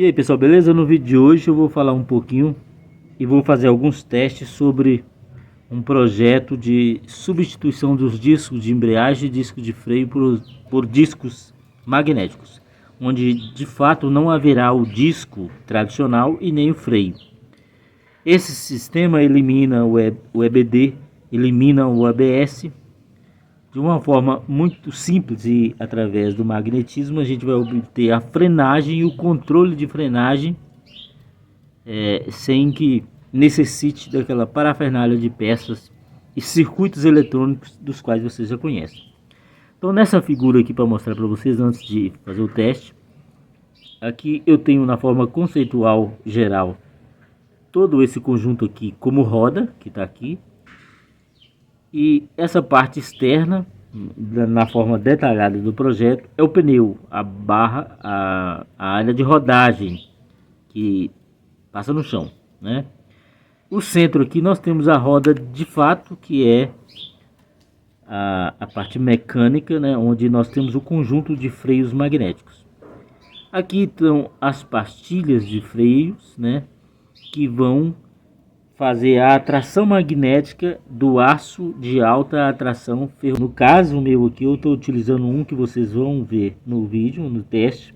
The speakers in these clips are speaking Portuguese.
E aí pessoal, beleza? No vídeo de hoje eu vou falar um pouquinho e vou fazer alguns testes sobre um projeto de substituição dos discos de embreagem e discos de freio por discos magnéticos, onde de fato não haverá o disco tradicional e nem o freio. Esse sistema elimina o EBD, elimina o ABS. De uma forma muito simples e através do magnetismo a gente vai obter a frenagem e o controle de frenagem sem que necessite daquela parafernália de peças e circuitos eletrônicos dos quais vocês já conhecem. Então nessa figura aqui, para mostrar para vocês antes de fazer o teste, aqui eu tenho na forma conceitual geral todo esse conjunto aqui como roda, que está aqui. E essa parte externa, na forma detalhada do projeto, é o pneu, a barra, a área de rodagem que passa no chão, né? O centro aqui nós temos a roda de fato, que é a parte mecânica, né? Onde nós temos o conjunto de freios magnéticos. Aqui estão as pastilhas de freios, né? Que vão fazer a atração magnética do aço de alta atração ferro. No caso meu aqui, eu estou utilizando um que vocês vão ver no vídeo, no teste.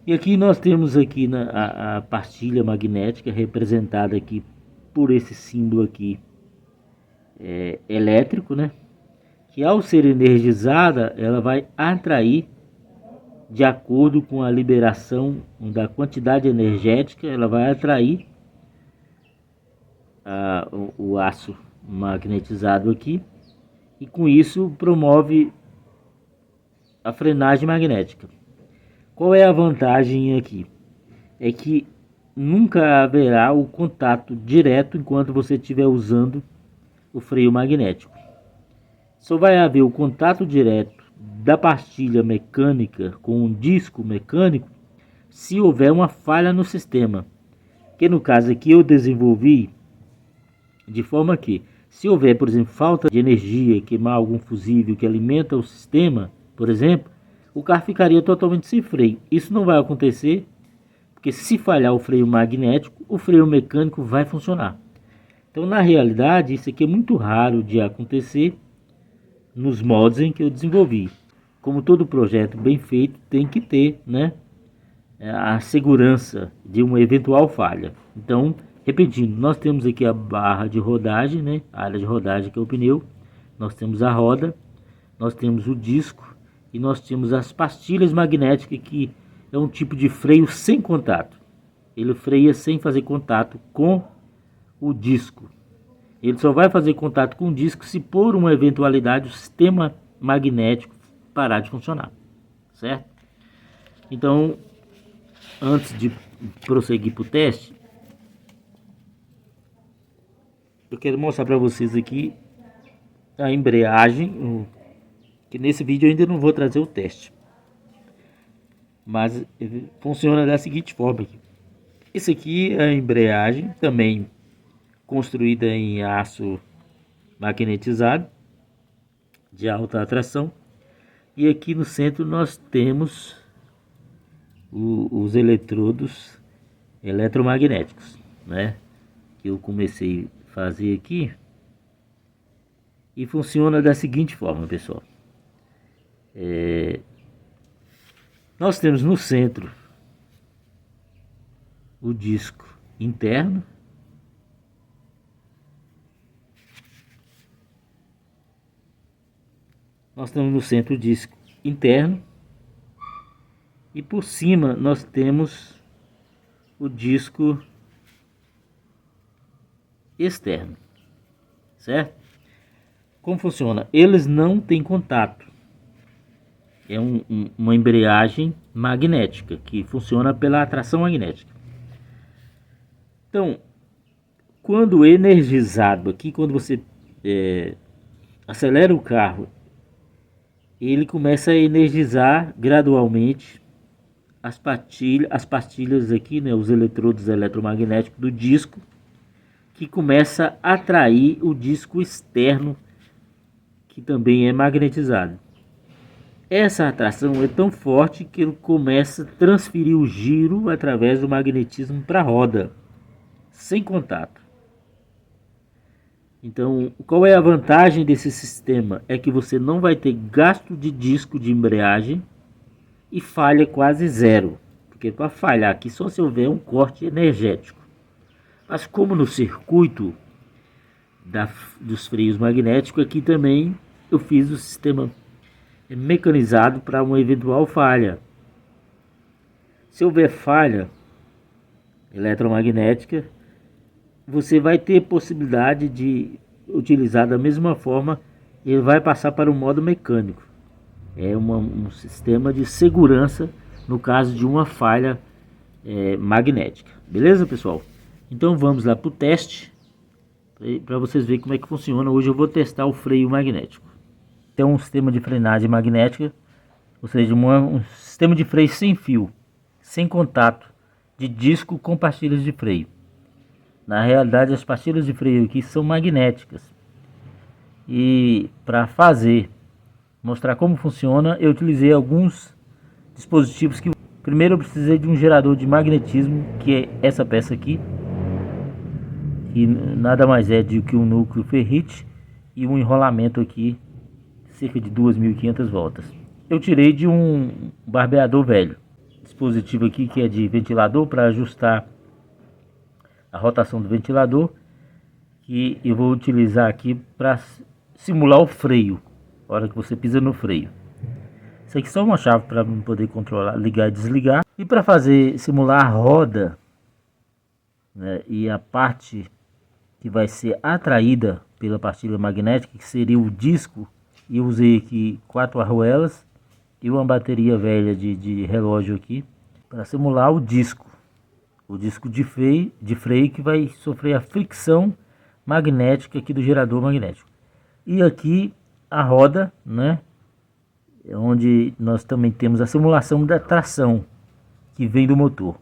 E aqui nós temos aqui a pastilha magnética representada aqui por esse símbolo aqui elétrico, né? Que ao ser energizada, ela vai atrair, de acordo com a liberação da quantidade energética, ela vai atrair o aço magnetizado aqui, e com isso promove a frenagem magnética. Qual é a vantagem aqui? É que nunca haverá o contato direto enquanto você estiver usando o freio magnético. Só vai haver o contato direto da pastilha mecânica com um disco mecânico se houver uma falha no sistema, que no caso aqui eu desenvolvi de forma que, se houver, por exemplo, falta de energia, queimar algum fusível que alimenta o sistema, por exemplo, o carro ficaria totalmente sem freio. Isso não vai acontecer, porque se falhar o freio magnético, o freio mecânico vai funcionar. Então, na realidade, isso aqui é muito raro de acontecer nos moldes em que eu desenvolvi. Como todo projeto bem feito tem que ter, né, a segurança de uma eventual falha. Então, repetindo, nós temos aqui a barra de rodagem, né? A área de rodagem que é o pneu. Nós temos a roda, nós temos o disco e nós temos as pastilhas magnéticas, que é um tipo de freio sem contato. Ele freia sem fazer contato com o disco. Ele só vai fazer contato com o disco se por uma eventualidade o sistema magnético parar de funcionar, certo? Então, antes de prosseguir para o teste, eu quero mostrar para vocês aqui a embreagem, que nesse vídeo eu ainda não vou trazer o teste, mas funciona da seguinte forma aqui. Esse aqui é a embreagem, também construída em aço magnetizado de alta atração, e aqui no centro nós temos os eletrodos eletromagnéticos, né? Que eu comecei fazer aqui, e funciona da seguinte forma, pessoal. Nós temos no centro o disco interno, nós temos no centro o disco interno, e por cima nós temos o disco externo, certo? Como funciona? Eles não têm contato. É uma embreagem magnética que funciona pela atração magnética. Então, quando energizado aqui, quando você acelera o carro, ele começa a energizar gradualmente as pastilhas aqui, né, os eletrodos eletromagnéticos do disco, que começa a atrair o disco externo, que também é magnetizado. Essa atração é tão forte que ele começa a transferir o giro através do magnetismo para a roda, sem contato. Então, qual é a vantagem desse sistema? É que você não vai ter gasto de disco de embreagem e falha quase zero. Porque para falhar aqui só se houver um corte energético. Mas como no circuito dos freios magnéticos, aqui também eu fiz o sistema mecanizado para uma eventual falha. Se houver falha eletromagnética, você vai ter possibilidade de utilizar da mesma forma, ele vai passar para o modo mecânico. É um sistema de segurança no caso de uma falha magnética. Beleza, pessoal? Então vamos lá para o teste, para vocês verem como é que funciona. Hoje eu vou testar o freio magnético. Tem um sistema de frenagem magnética, ou seja, um sistema de freio sem fio, sem contato de disco com pastilhas de freio. Na realidade, as pastilhas de freio aqui são magnéticas. E para mostrar como funciona, eu utilizei alguns dispositivos que... Primeiro eu precisei de um gerador de magnetismo, que é essa peça aqui, que nada mais é do que um núcleo ferrite e um enrolamento aqui, cerca de 2.500 voltas. Eu tirei de um barbeador velho. Dispositivo aqui que é de ventilador para ajustar a rotação do ventilador, que eu vou utilizar aqui para simular o freio, na hora que você pisa no freio. Isso aqui é só uma chave para poder controlar, ligar e desligar. E para simular a roda, né, e a parte que vai ser atraída pela pastilha magnética, que seria o disco, e eu usei aqui 4 arruelas e uma bateria velha de relógio aqui, para simular o disco de freio que vai sofrer a fricção magnética aqui do gerador magnético. E aqui a roda, né, onde nós também temos a simulação da tração que vem do motor.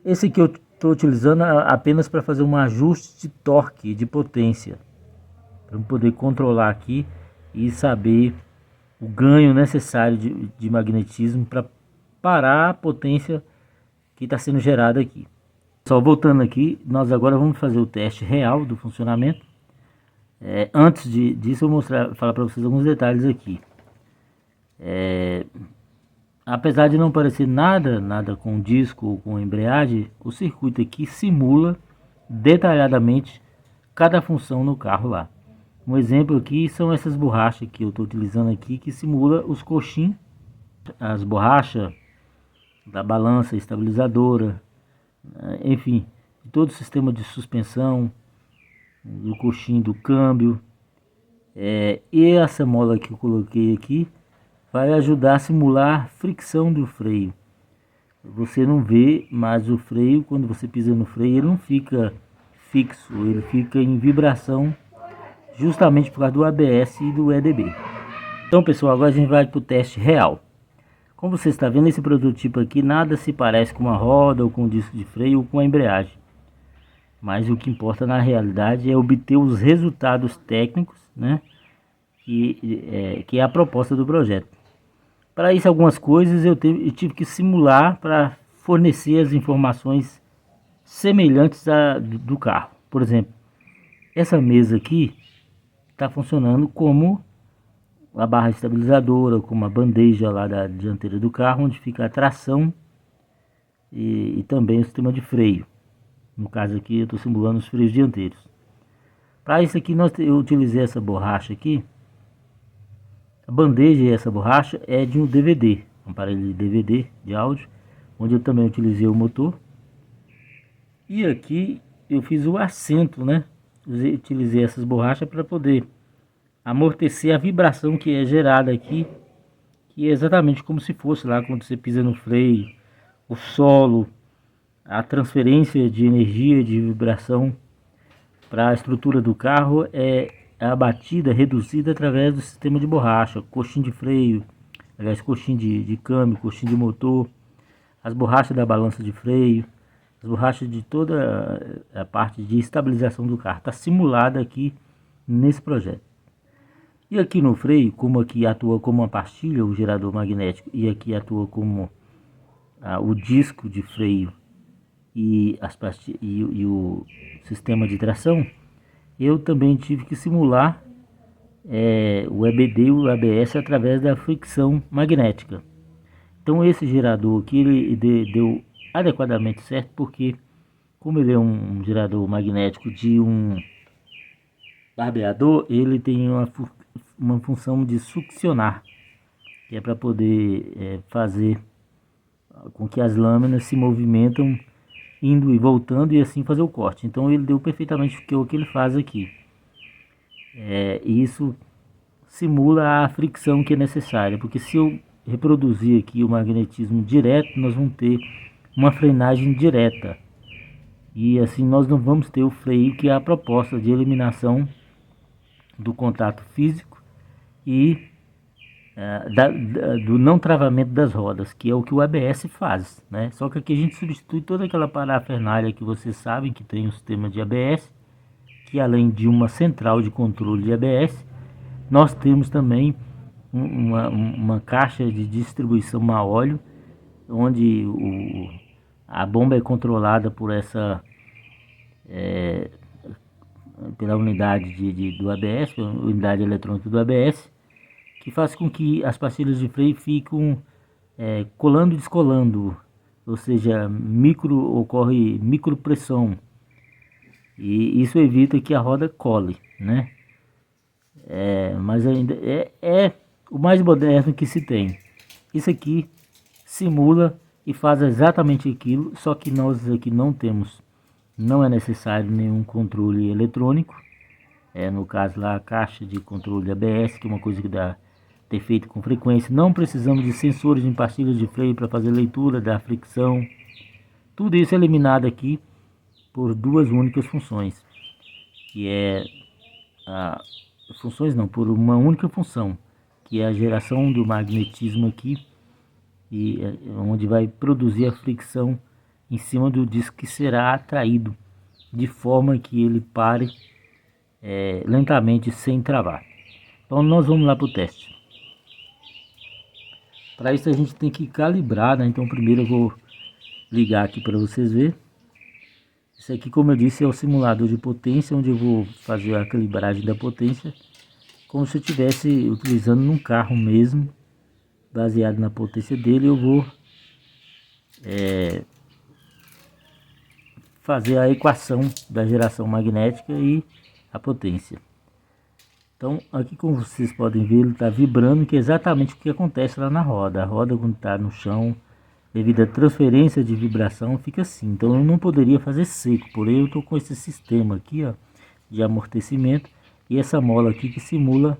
Esse aqui eu estou utilizando apenas para fazer um ajuste de torque, de potência, para poder controlar aqui e saber o ganho necessário de magnetismo para parar a potência que está sendo gerada aqui. Só voltando aqui, nós agora vamos fazer o teste real do funcionamento. Antes disso eu vou falar para vocês alguns detalhes aqui. Apesar de não parecer nada com disco ou com embreagem, o circuito aqui simula detalhadamente cada função no carro lá. Um exemplo aqui são essas borrachas que eu estou utilizando aqui, que simula os coxins, as borrachas da balança estabilizadora, enfim, todo o sistema de suspensão, do coxim do câmbio. E essa mola que eu coloquei aqui vai ajudar a simular a fricção do freio. Você não vê, mas o freio, quando você pisa no freio, ele não fica fixo, ele fica em vibração, justamente por causa do ABS e do EDB. Então, pessoal, agora a gente vai para o teste real. Como você está vendo, esse prototipo aqui nada se parece com uma roda ou com um disco de freio ou com a embreagem. Mas o que importa na realidade é obter os resultados técnicos, né, que é a proposta do projeto. Para isso, algumas coisas eu tive que simular para fornecer as informações semelhantes do carro. Por exemplo, essa mesa aqui está funcionando como a barra estabilizadora, como a bandeja lá da dianteira do carro, onde fica a tração e também o sistema de freio. No caso aqui eu estou simulando os freios dianteiros. Para isso aqui eu utilizei essa borracha aqui. A bandeja e essa borracha é de um DVD, um aparelho de DVD de áudio, onde eu também utilizei o motor. E aqui eu fiz o assento, né? Utilizei essas borrachas para poder amortecer a vibração que é gerada aqui, que é exatamente como se fosse lá quando você pisa no freio, o solo, a transferência de energia, de vibração para a estrutura do carro é abatida, reduzida através do sistema de borracha, coxinha de freio, aliás, coxinha de câmbio, coxinha de motor, as borrachas da balança de freio, as borrachas de toda a parte de estabilização do carro. Está simulada aqui nesse projeto. E aqui no freio, como aqui atua como uma pastilha, o gerador magnético, e aqui atua como o disco de freio e, e o sistema de tração, eu também tive que simular o EBD e o ABS através da fricção magnética. Então esse gerador aqui ele deu adequadamente certo, porque como ele é um gerador magnético de um barbeador, ele tem uma função de succionar, que é para poder fazer com que as lâminas se movimentam indo e voltando e assim fazer o corte. Então ele deu perfeitamente o que ele faz aqui. Isso simula a fricção que é necessária, porque se eu reproduzir aqui o magnetismo direto, nós vamos ter uma frenagem direta, e assim nós não vamos ter o freio, que é a proposta de eliminação do contato físico e do não travamento das rodas, que é o que o ABS faz, né? Só que aqui a gente substitui toda aquela parafernália que vocês sabem que tem o sistema de ABS, que além de uma central de controle de ABS, nós temos também uma caixa de distribuição a óleo, onde a bomba é controlada por pela unidade do ABS, unidade eletrônica do ABS, que faz com que as pastilhas de freio fiquem colando e descolando, ou seja, ocorre micropressão, e isso evita que a roda cole, né? Mas ainda é o mais moderno que se tem. Isso aqui simula e faz exatamente aquilo, só que nós aqui não temos, não é necessário nenhum controle eletrônico. No caso lá, a caixa de controle ABS, que é uma coisa que dá ter feito com frequência. Não precisamos de sensores em pastilhas de freio para fazer leitura da fricção. Tudo isso é eliminado aqui por duas únicas funções, que é por uma única função, que é a geração do magnetismo aqui, e onde vai produzir a fricção em cima do disco, que será atraído de forma que ele pare lentamente, sem travar. Então nós vamos lá para o teste. Para isso a gente tem que calibrar, né? Então primeiro eu vou ligar aqui para vocês verem. Isso aqui, como eu disse, é o simulador de potência, onde eu vou fazer a calibragem da potência como se eu estivesse utilizando num carro mesmo. Baseado na potência dele, eu vou fazer a equação da geração magnética e a potência. Então aqui, como vocês podem ver, ele está vibrando, que é exatamente o que acontece lá na roda. A roda, quando está no chão, devido à transferência de vibração, fica assim. Então eu não poderia fazer seco, porém eu estou com esse sistema aqui, ó, de amortecimento, e essa mola aqui que simula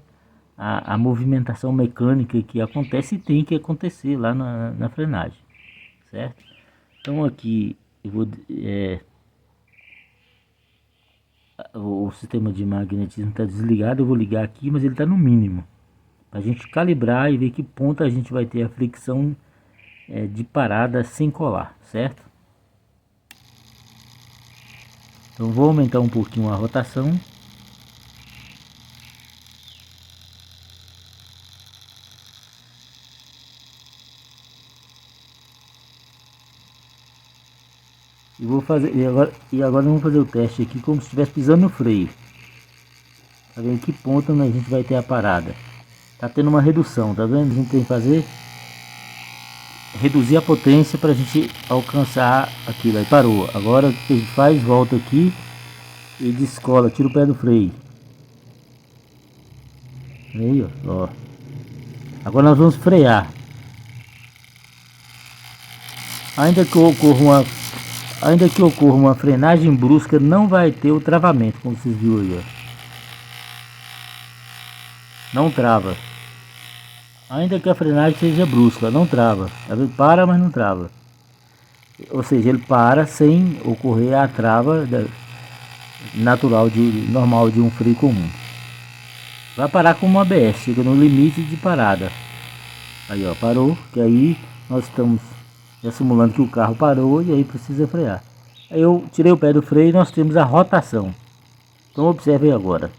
a movimentação mecânica que acontece e tem que acontecer lá na frenagem, certo? Então aqui eu vou o sistema de magnetismo está desligado, eu vou ligar aqui, mas ele está no mínimo, para a gente calibrar e ver que ponto a gente vai ter a fricção de parada sem colar, certo? Então vou aumentar um pouquinho a rotação. E vou fazer, e agora vamos fazer o teste aqui como se estivesse pisando no freio, para ver em que ponto a gente vai ter a parada. Tá tendo uma redução, tá vendo? A gente tem que reduzir a potência para a gente alcançar aquilo. Aí parou. Agora o que a gente faz? Volta aqui e descola, tira o pé do freio. Aí, ó. Agora nós vamos frear. Ainda que ocorra uma frenagem brusca, não vai ter o travamento, como vocês viram aí, ó. Não trava. Ainda que a frenagem seja brusca, não trava. Ele para, mas não trava. Ou seja, ele para sem ocorrer a trava normal de um freio comum. Vai parar com uma ABS, chega no limite de parada. Aí, ó, parou, que aí nós estamos simulando que o carro parou e aí precisa frear. Aí eu tirei o pé do freio e nós temos a rotação. Então observe agora.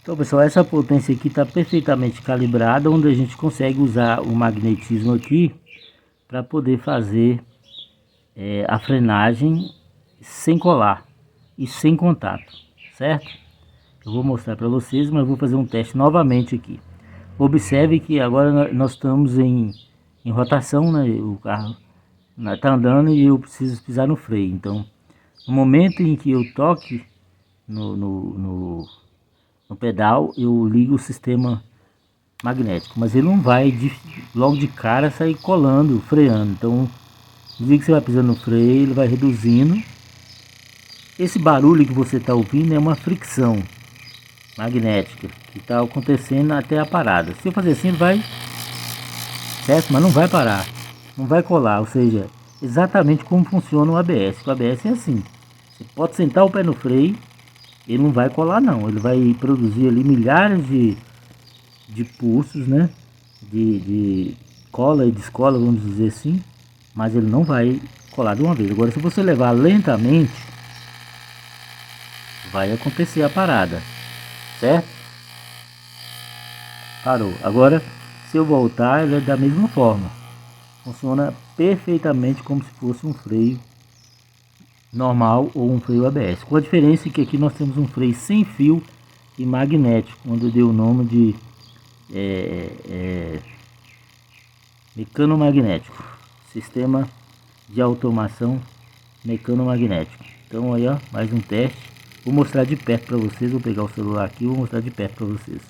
Então, pessoal, essa potência aqui está perfeitamente calibrada, onde a gente consegue usar o magnetismo aqui para poder fazer a frenagem sem colar e sem contato, certo? Eu vou mostrar para vocês, mas vou fazer um teste novamente aqui. Observe que agora nós estamos em rotação, né? O carro está andando e eu preciso pisar no freio. Então, no momento em que eu toque no pedal, eu ligo o sistema magnético, mas ele não vai logo de cara sair colando, freando. Então, à medida que você vai pisando no freio, ele vai reduzindo. Esse barulho que você está ouvindo é uma fricção magnética que está acontecendo até a parada. Se eu fazer assim, ele vai, certo? Mas não vai parar, não vai colar, ou seja, exatamente como funciona o ABS. O ABS é assim, você pode sentar o pé no freio, ele não vai colar não, ele vai produzir ali milhares de pulsos, né? De cola e descola, vamos dizer assim, mas ele não vai colar de uma vez. Agora, se você levar lentamente, vai acontecer a parada, certo? Parou. Agora, se eu voltar, ele é da mesma forma. Funciona perfeitamente como se fosse um freio normal ou um freio ABS. Com a diferença que aqui nós temos um freio sem fio e magnético, onde eu dei o nome de mecanomagnético, sistema de automação mecanomagnético. Então aí, ó, mais um teste. Vou mostrar de perto para vocês. Vou pegar o celular aqui e vou mostrar de perto para vocês.